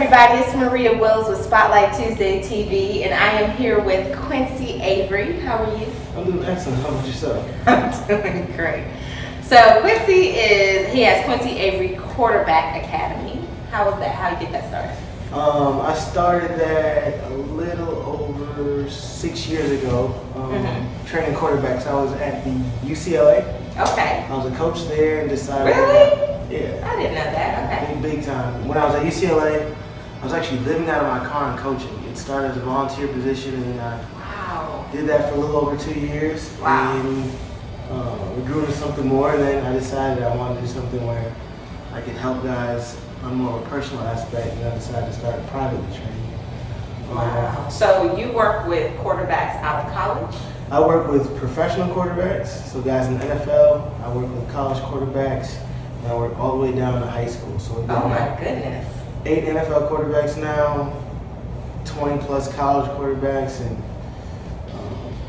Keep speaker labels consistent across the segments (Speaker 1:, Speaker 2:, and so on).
Speaker 1: everybody? It's Maria Wills with Spotlight Tuesday TV, and I am here with Quincy Avery. How are you?
Speaker 2: I'm doing excellent. How about yourself?
Speaker 1: I'm doing great. So Quincy has Quincy Avery Quarterback Academy. How was that? How you get that started?
Speaker 2: I started that a little over 6 years ago, training quarterbacks. I was at the UCLA.
Speaker 1: Okay.
Speaker 2: I was a coach there and decided.
Speaker 1: Really?
Speaker 2: Yeah.
Speaker 1: I didn't know that. Okay.
Speaker 2: Big time. When I was at UCLA, I was actually living out of my car and coaching. It started as a volunteer position, and then I did that for a little over 2 years.
Speaker 1: Wow.
Speaker 2: And we grew into something more, and then I decided I wanted to do something where I could help guys on more of a personal aspect, and I decided to start privately training.
Speaker 1: Wow. So you work with quarterbacks out of college?
Speaker 2: I work with professional quarterbacks, so guys in the NFL. I work with college quarterbacks, and I work all the way down to high school. So we've
Speaker 1: Oh my goodness.
Speaker 2: 8 NFL quarterbacks now, 20 plus college quarterbacks, and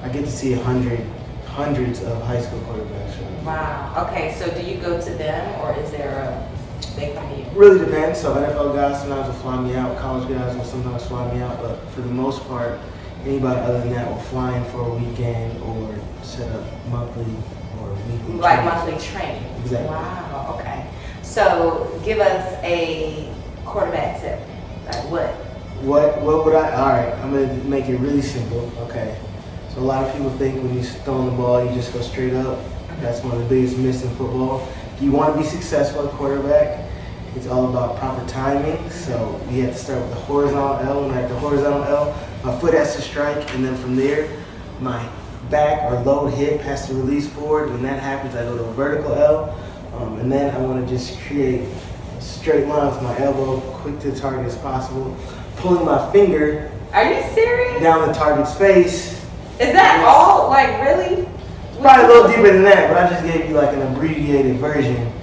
Speaker 2: I get to see hundreds of high school quarterbacks.
Speaker 1: Wow. Okay, so do you go to them, or is there they come to you?
Speaker 2: Really depends. So NFL guys sometimes will fly me out. College guys will sometimes fly me out. But for the most part, anybody other than that will fly in for a weekend or set up monthly or weekly.
Speaker 1: Like
Speaker 2: trainings.
Speaker 1: monthly training.
Speaker 2: Exactly.
Speaker 1: Wow. Okay. So give us a quarterback tip. Like what?
Speaker 2: What would I? All right, I'm gonna make it really simple. Okay. So a lot of people think when you're throwing the ball, you just go straight up. That's one of the biggest myths in football. If you want to be successful at quarterback, it's all about proper timing. So you have to start with the horizontal L. When I have the horizontal L, my foot has to strike, and then from there, my back or low hip has to release forward. When that happens, I go to a vertical L, and then I want to just create a straight line with my elbow, quick to the target as possible, pulling my finger
Speaker 1: Are you serious?
Speaker 2: down the target's face.
Speaker 1: Is that all? Like really?
Speaker 2: Probably a little deeper than that, but I just gave you like an abbreviated version.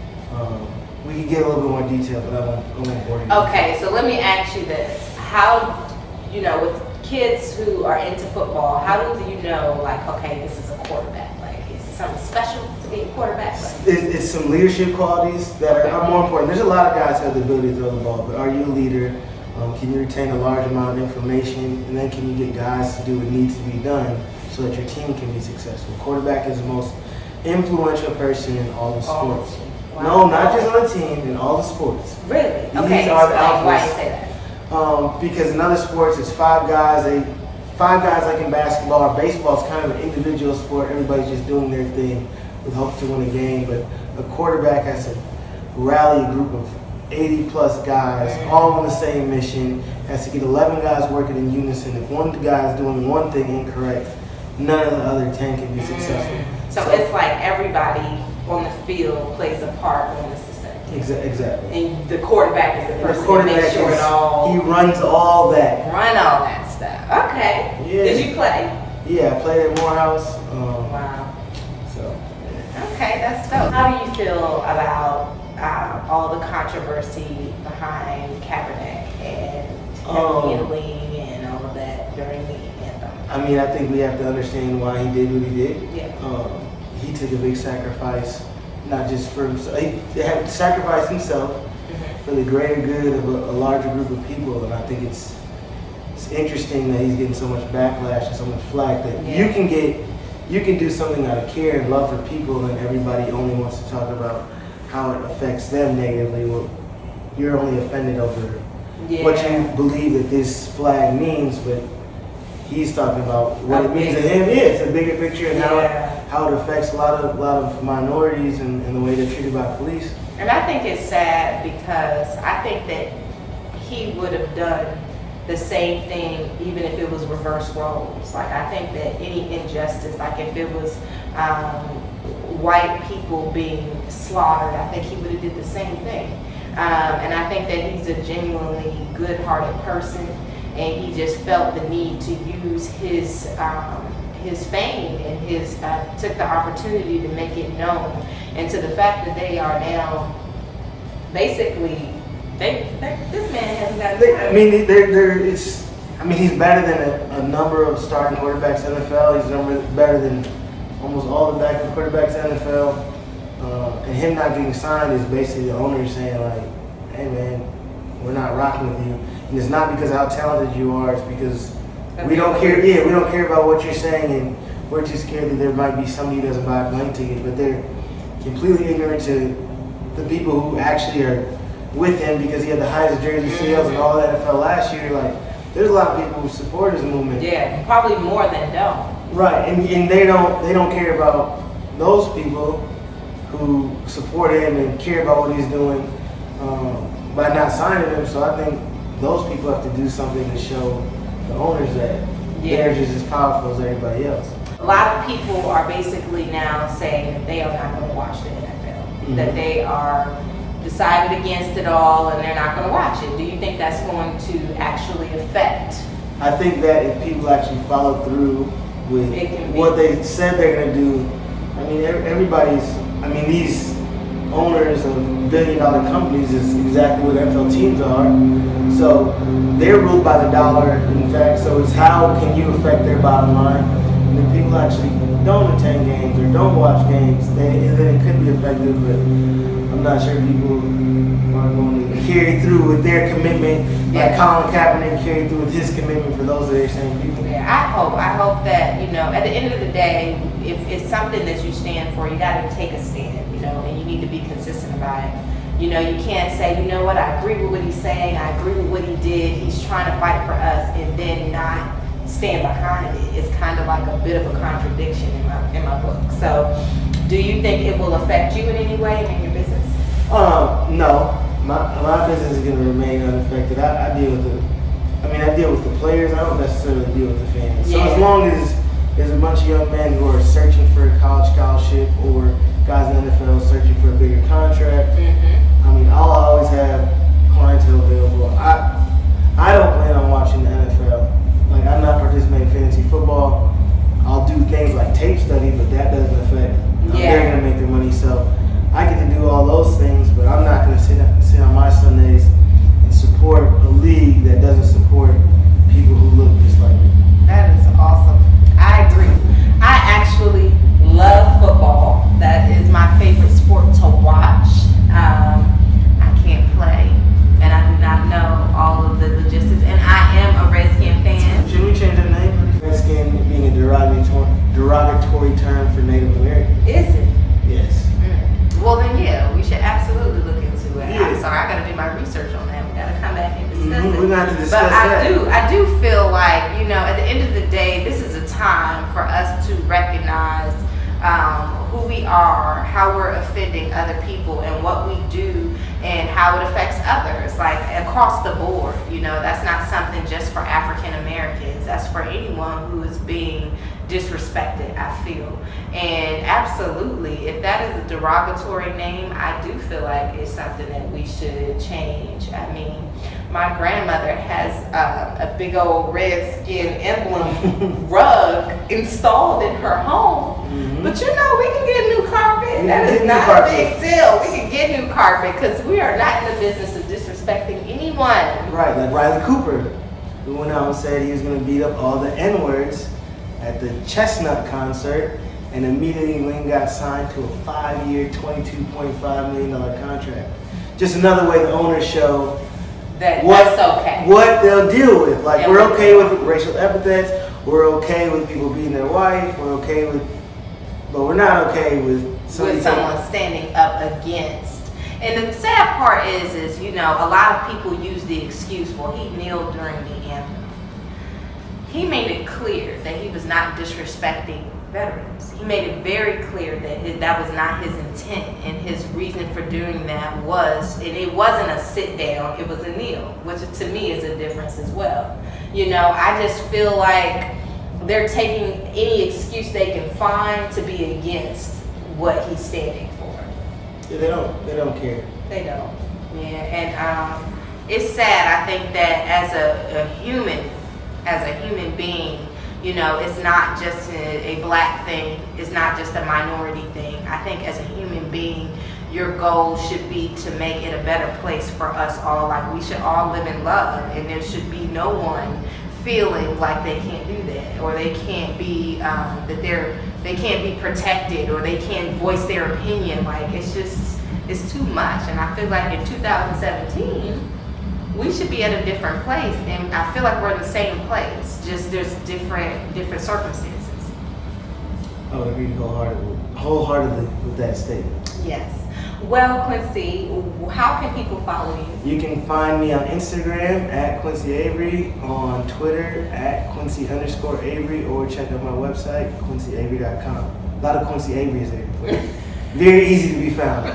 Speaker 2: We could get a little bit more detail, but I won't bore you.
Speaker 1: Okay, so let me ask you this: how, with kids who are into football, how do you know, like, okay, this is a quarterback? Like, is it something special to be a quarterback?
Speaker 2: It's some leadership qualities that are more important. There's a lot of guys who have the ability to throw the ball, but are you a leader? Can you retain a large amount of information? And then can you get guys to do what needs to be done so that your team can be successful? Quarterback is the most influential person in all the sports.
Speaker 1: Wow.
Speaker 2: No, not just on the team, in all the sports.
Speaker 1: Really?
Speaker 2: These
Speaker 1: Okay,
Speaker 2: are the
Speaker 1: explain why
Speaker 2: alphas.
Speaker 1: you say that.
Speaker 2: Because in other sports, it's five guys like in basketball or baseball. It's kind of an individual sport. Everybody's just doing their thing with hopes to win a game. But a quarterback has to rally a group of 80 plus guys, all on the same mission, has to get 11 guys working in unison. If one guy is doing one thing incorrect, none of the other 10 can be successful.
Speaker 1: So it's like everybody on the field plays a part in the system.
Speaker 2: Exactly.
Speaker 1: And the quarterback is the person that
Speaker 2: quarterback
Speaker 1: makes sure it all
Speaker 2: he runs all that.
Speaker 1: run all that stuff. Okay.
Speaker 2: Yeah.
Speaker 1: Did you play?
Speaker 2: Yeah, I played at Morehouse.
Speaker 1: Wow.
Speaker 2: So.
Speaker 1: Okay, that's dope. How do you feel about all the controversy behind Kaepernick and him kneeling and all of that during the anthem?
Speaker 2: I mean, I think we have to understand why he did what he did.
Speaker 1: Yeah.
Speaker 2: He took a big sacrifice, not just for himself. He had to sacrifice himself for the greater good of a larger group of people. And I think it's interesting that he's getting so much backlash and so much flack that you can do something out of care and love for people, and everybody only wants to talk about how it affects them negatively. Well, you're only offended over what you believe that this flag means, but he's talking about what it means to him. Yeah, it's a bigger picture and how it affects a lot of minorities and the way they're treated by police.
Speaker 1: And I think it's sad because I think that he would have done the same thing even if it was reverse roles. Like, I think that any injustice, like if it was white people being slaughtered, I think he would have did the same thing. And I think that he's a genuinely good-hearted person, and he just felt the need to use his fame and took the opportunity to make it known. And to the fact that they are now basically, this man hasn't got
Speaker 2: he's better than a number of starting quarterbacks in the NFL. He's better than almost all the backup quarterbacks in the NFL. And him not getting signed is basically the owner saying, like, hey man, we're not rocking with you. And it's not because of how talented you are, it's because
Speaker 1: Of
Speaker 2: we
Speaker 1: your
Speaker 2: don't care.
Speaker 1: beliefs.
Speaker 2: Yeah, we don't care about what you're saying, and we're just scared that there might be somebody who doesn't buy a plane ticket, but they're completely ignorant to the people who actually are with him because he had the highest jersey sales in all the NFL last year. Like, there's a lot of people who support his movement.
Speaker 1: Yeah, probably more than don't.
Speaker 2: Right, and they don't care about those people who support him and care about what he's doing by not signing him. So I think those people have to do something to show the owners that they're just as powerful as everybody else.
Speaker 1: A lot of people are basically now saying that they are not going to watch the NFL, that they are decided against it all and they're not going to watch it. Do you think that's going to actually affect?
Speaker 2: I think that if people actually follow through with
Speaker 1: It can be.
Speaker 2: what they said they're going to do, I mean, these owners of billion-dollar companies is exactly what NFL teams are. So they're ruled by the dollar, in fact. So it's how can you affect their bottom line? And if people actually don't attend games or don't watch games, then it could be effective. But I'm not sure people are going to carry through with their commitment, like Colin Kaepernick carried through with his commitment for those very same people.
Speaker 1: Yeah, I hope that, at the end of the day, if it's something that you stand for, you got to take a stand, and you need to be consistent about it. You can't say, you know what, I agree with what he's saying, I agree with what he did, he's trying to fight for us, and then not stand behind it. It's kind of like a bit of a contradiction in my book. So, do you think it will affect you in any way in your business?
Speaker 2: No. My business is going to remain unaffected. I deal with the players. I don't necessarily deal with the fans. So as long as there's a bunch of young men who are searching for a college scholarship or guys in the NFL searching for a bigger contract, I'll always have clientele available. I don't plan on watching the NFL. Like, I'm not participating in fantasy football. I'll do things like tape study, but that doesn't affect how they're going to make their money. So I get to do all those things, but I'm not going to sit on my Sundays and support a league that doesn't support people who look just like me.
Speaker 1: That is awesome. I agree. I actually love football. That is my favorite sport to watch. I can't play, and I do not know all of the logistics, and I am a Redskin fan.
Speaker 2: Should we change the name? Redskin being a derogatory term for Native American.
Speaker 1: Is it?
Speaker 2: Yes.
Speaker 1: Well, then, we should absolutely look into it.
Speaker 2: Yeah.
Speaker 1: I'm sorry, I got to do my research on that. We got to come back and discuss it.
Speaker 2: We're going to have to discuss
Speaker 1: But
Speaker 2: that.
Speaker 1: I do feel like, at the end of the day, this is a time for us to recognize who we are, how we're offending other people, and what we do, and how it affects others, like across the board. That's not something just for African Americans. That's for anyone who is being disrespected, I feel. And absolutely, if that is a derogatory name, I do feel like it's something that we should change. My grandmother has a big old Redskin emblem rug installed in her home. But we can get new carpet. That is not a big deal. We can get new carpet because we are not in the business of disrespecting anyone.
Speaker 2: Right, like Riley Cooper, who went out and said he was going to beat up all the N-words at the Chestnut concert, and immediately Lynn got signed to a 5-year, $22.5 million contract. Just another way the owners show
Speaker 1: That's okay.
Speaker 2: What they'll deal with. Like,
Speaker 1: Yeah,
Speaker 2: we're okay with racial epithets, we're okay with people beating their wife, but we're not okay with
Speaker 1: someone standing up against. And the sad part is a lot of people use the excuse, well, he kneeled during the anthem. He made it clear that he was not disrespecting veterans. He made it very clear that that was not his intent, and his reason for doing that was, and it wasn't a sit down, it was a kneel, which to me is a difference as well. I just feel like they're taking any excuse they can find to be against what he's standing for.
Speaker 2: Yeah, they don't care.
Speaker 1: They don't. Yeah, and it's sad. I think that as a human being, it's not just a black thing. It's not just a minority thing. I think as a human being, your goal should be to make it a better place for us all. Like, we should all live in love, and there should be no one feeling like they can't do that, or they can't be they can't be protected, or they can't voice their opinion. Like, it's too much. And I feel like in 2017, we should be at a different place, and I feel like we're in the same place. Just there's different circumstances.
Speaker 2: I would agree wholeheartedly with that statement.
Speaker 1: Yes. Well, Quincy, how can people follow you?
Speaker 2: You can find me on Instagram at Quincy Avery, on Twitter at Quincy_Avery, or check out my website, QuincyAvery.com. A lot of Quincy Averys there. Very easy to be found.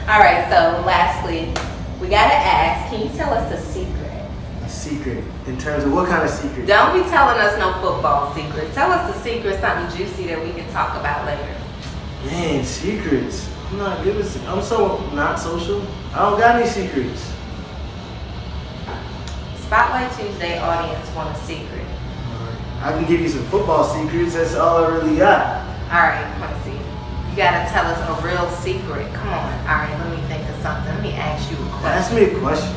Speaker 1: All right, so lastly, we gotta ask, can you tell us a secret?
Speaker 2: A secret? In terms of what kind of secret?
Speaker 1: Don't be telling us no football secrets. Tell us a secret, something juicy that we can talk about later.
Speaker 2: Man, secrets. I'm not good with. I'm so not social. I don't got any secrets.
Speaker 1: Spotlight Tuesday audience want a secret.
Speaker 2: I can give you some football secrets. That's all I really got.
Speaker 1: All right, Quincy, you gotta tell us a real secret. Come on. All right, let me think of something. Let me ask you a question.
Speaker 2: Ask me a question.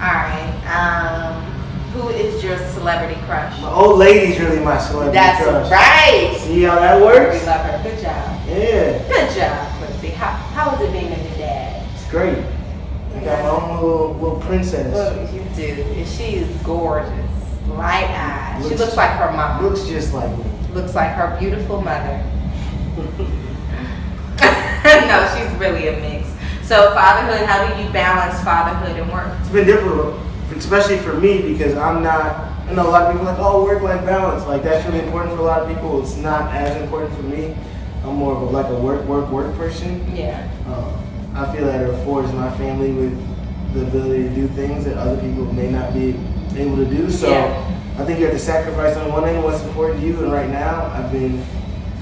Speaker 1: All right. Who is your celebrity crush?
Speaker 2: My old lady's really my celebrity
Speaker 1: That's
Speaker 2: crush.
Speaker 1: right.
Speaker 2: See how that works?
Speaker 1: We love her. Good job.
Speaker 2: Yeah.
Speaker 1: Good job, Quincy. How is it being a new dad?
Speaker 2: It's great. I got my own little princess.
Speaker 1: Look, you do. And she is gorgeous. Light eyes. She
Speaker 2: Looks-
Speaker 1: looks like her mom.
Speaker 2: Looks just like me.
Speaker 1: Looks like her beautiful mother. No, she's really a mix. So fatherhood, how do you balance fatherhood and work?
Speaker 2: It's been difficult, especially for me, because I'm not. I know a lot of people are like, oh, work-life balance. Like that's really important for a lot of people. It's not as important for me. I'm more of a work person.
Speaker 1: Yeah.
Speaker 2: I feel that it affords my family with the ability to do things that other people may not be able to do. So
Speaker 1: Yeah.
Speaker 2: I think you have to sacrifice on one end what's important to you. And right now, I've been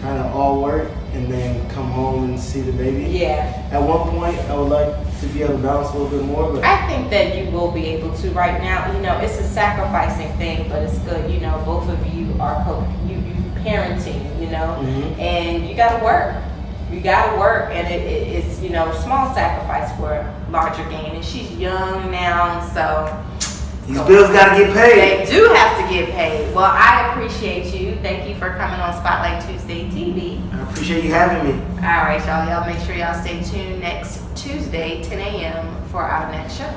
Speaker 2: kind of all work and then come home and see the baby.
Speaker 1: Yeah.
Speaker 2: At one point, I would like to be able to balance a little bit more, but
Speaker 1: I think that you will be able to right now. You know, it's a sacrificing thing, but it's good. You know, both of you are you parenting, you know, and you got to work. You got to work, and it's, you know, small sacrifice for larger gain. And she's young now, so
Speaker 2: these bills got to get paid.
Speaker 1: they do have to get paid. Well, I appreciate you. Thank you for coming on Spotlight Tuesday TV.
Speaker 2: I appreciate you having me.
Speaker 1: All right, y'all. Y'all make sure y'all stay tuned next Tuesday, 10 a.m. for our next show.